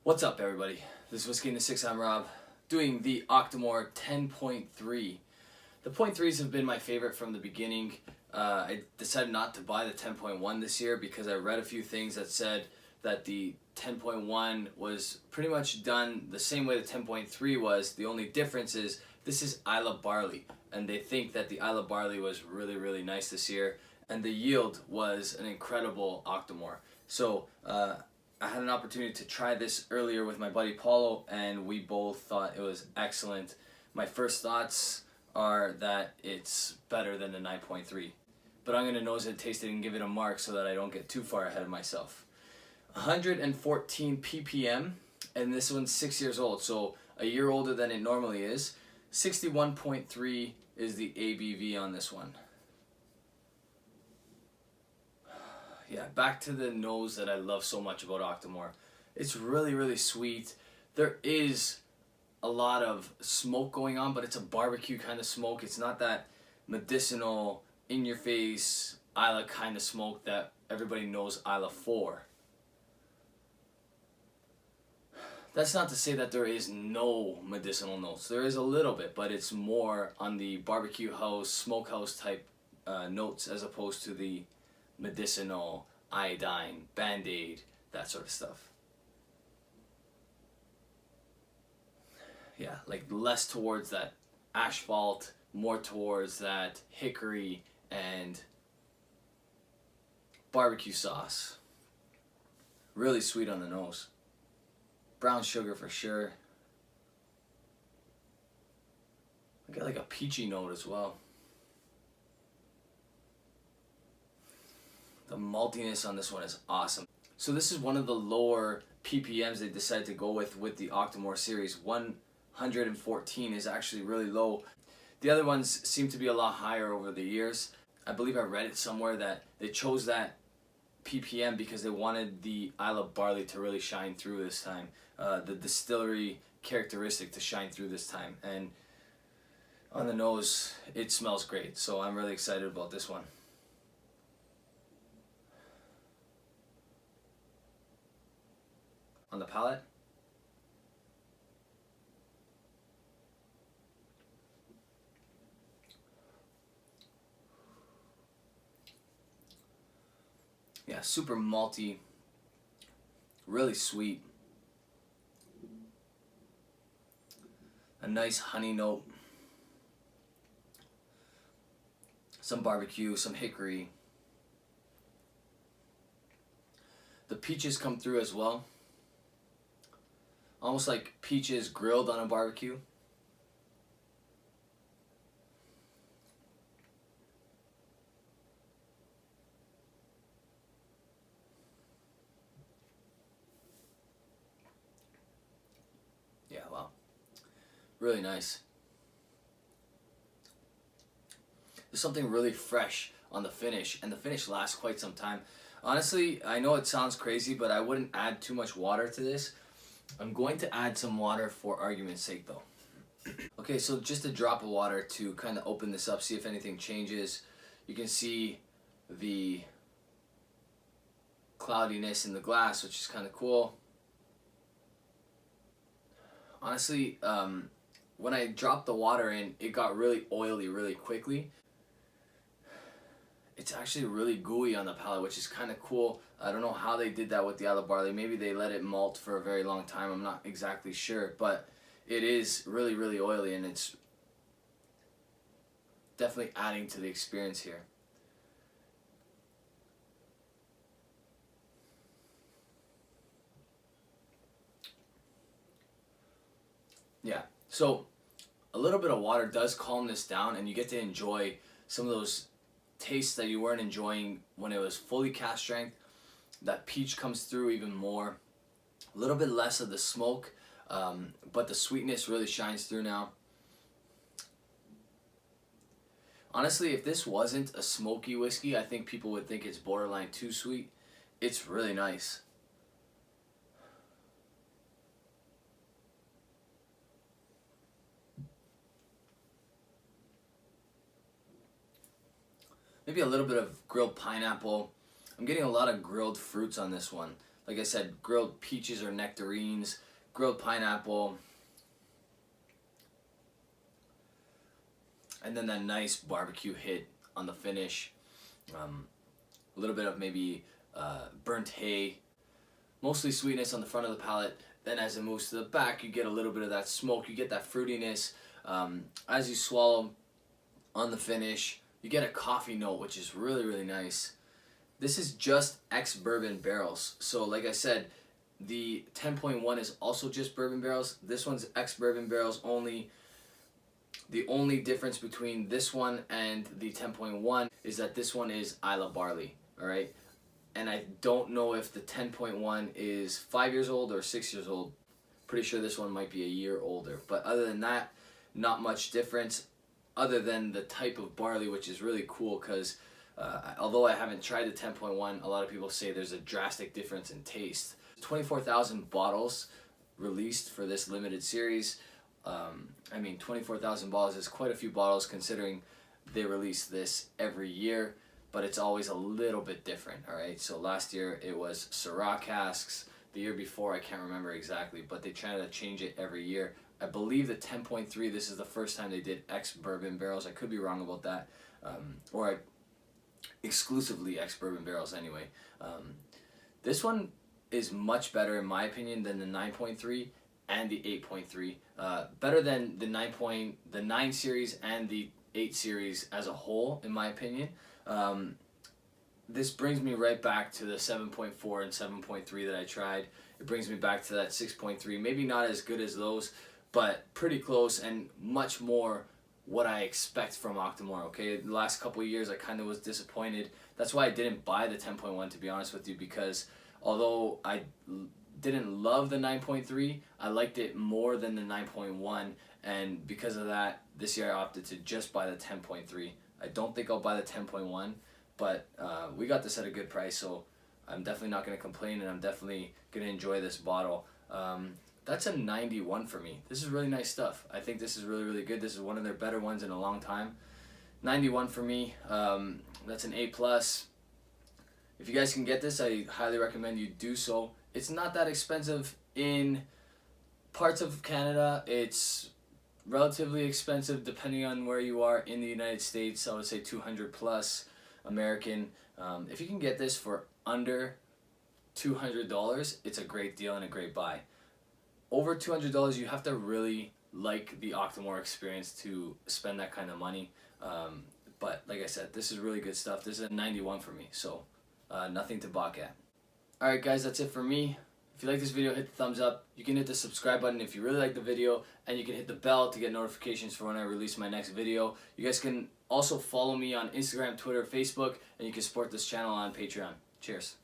What's up, everybody? This is Whisky in the 6. I'm Rob, doing the Octomore 10.3. The .3s have been my favorite from the beginning. I decided not to buy the 10.1 this year because I read a few things that said that the 10.1 was pretty much done the same way the 10.3 was. The only difference is this is Islay barley, and they think that the Islay barley was really nice this year, and the yield was an incredible Octomore. So I had an opportunity to try this earlier with my buddy Paulo, and we both thought it was excellent. My first thoughts are that it's better than the 9.3, but I'm going to nose it, taste it, and give it a mark so that I don't get too far ahead of myself. 114 ppm, and this one's 6 years old, so a year older than it normally is. 61.3 is the ABV on this one. Yeah, back to the nose that I love so much about Octomore. It's really sweet. There is a lot of smoke going on, but it's a barbecue kind of smoke. It's not that medicinal, in-your-face Islay kind of smoke that everybody knows Islay for. That's not to say that there is no medicinal notes. There is a little bit, but it's more on the barbecue house, smokehouse type notes as opposed to the medicinal, iodine, band-aid, that sort of stuff. Yeah, like less towards that asphalt, more towards that hickory and barbecue sauce. Really sweet on the nose. Brown sugar for sure. I got like a peachy note as well. The maltiness on this one is awesome. So this is one of the lower ppms they decided to go with the Octomore series. 114 is actually really low. The other ones seem to be a lot higher over the years. I believe I read it somewhere that they chose that ppm because they wanted the Islay barley to really shine through this time. The distillery characteristic to shine through this time. And on the nose, it smells great. So I'm really excited about this one. On the palate, yeah, super malty, really sweet, a nice honey note, some barbecue, some hickory. The peaches come through as well. Almost like peaches grilled on a barbecue. Yeah, wow. Really nice. There's something really fresh on the finish, and the finish lasts quite some time. Honestly, I know it sounds crazy, but I wouldn't add too much water to this. I'm going to add some water for argument's sake though. Okay, so just a drop of water to kind of open this up, see if anything changes. You can see the cloudiness in the glass, which is kind of cool. Honestly, when I dropped the water in, it got really oily really quickly. It's actually really gooey on the palate, which is kind of cool. I don't know how they did that with the Islay barley. Maybe they let it malt for a very long time. I'm not exactly sure, but it is really oily, and it's definitely adding to the experience here. Yeah, so a little bit of water does calm this down, and you get to enjoy some of those tastes that you weren't enjoying when it was fully cask strength. That peach comes through even more. A little bit less of the smoke, but the sweetness really shines through now. Honestly, if this wasn't a smoky whiskey, I think people would think it's borderline too sweet. It's really nice. Maybe a little bit of grilled pineapple. I'm getting a lot of grilled fruits on this one. Like I said, grilled peaches or nectarines, grilled pineapple, and then that nice barbecue hit on the finish. A little bit of maybe burnt hay, mostly sweetness on the front of the palate. Then as it moves to the back, you get a little bit of that smoke, you get that fruitiness. As you swallow on the finish, you get a coffee note, which is really, really nice. This is just ex-bourbon barrels. So like I said, the 10.1 is also just bourbon barrels. This one's ex-bourbon barrels only. The only difference between this one and the 10.1 is that this one is Isla barley, all right? And I don't know if the 10.1 is 5 years old or 6 years old. Pretty sure this one might be a year older. But other than that, not much difference other than the type of barley, which is really cool because although I haven't tried the 10.1, a lot of people say there's a drastic difference in taste. 24,000 bottles released for this limited series. I mean, 24,000 bottles is quite a few bottles considering they release this every year, but it's always a little bit different, all right? So last year it was Syrah casks. The year before, I can't remember exactly, but they try to change it every year. I believe the 10.3, this is the first time they did ex-bourbon barrels. I could be wrong about that, exclusively ex-bourbon barrels anyway. This one is much better in my opinion than the 9.3 and the 8.3. Better than the 9 series and the 8 series as a whole, in my opinion. This brings me right back to the 7.4 and 7.3 that I tried. It brings me back to that 6.3. Maybe not as good as those, but pretty close and much more what I expect from Octomore, okay? The last couple of years I kind of was disappointed. That's why I didn't buy the 10.1, to be honest with you, because although I didn't love the 9.3, I liked it more than the 9.1, and because of that, this year I opted to just buy the 10.3. I don't think I'll buy the 10.1, but we got this at a good price, so I'm definitely not going to complain, and I'm definitely going to enjoy this bottle. That's a 91 for me. This is really nice stuff. I think this is really, really good. This is one of their better ones in a long time. 91 for me. That's an A+. If you guys can get this, I highly recommend you do so. It's not that expensive in parts of Canada. It's relatively expensive depending on where you are in the United States. I would say 200 plus American. If you can get this for under $200, it's a great deal and a great buy. Over $200, you have to really like the Octomore experience to spend that kind of money. But like I said, this is really good stuff. This is a 91 for me, so nothing to balk at. Alright guys, that's it for me. If you like this video, hit the thumbs up. You can hit the subscribe button if you really like the video, and you can hit the bell to get notifications for when I release my next video. You guys can also follow me on Instagram, Twitter, Facebook, and you can support this channel on Patreon. Cheers.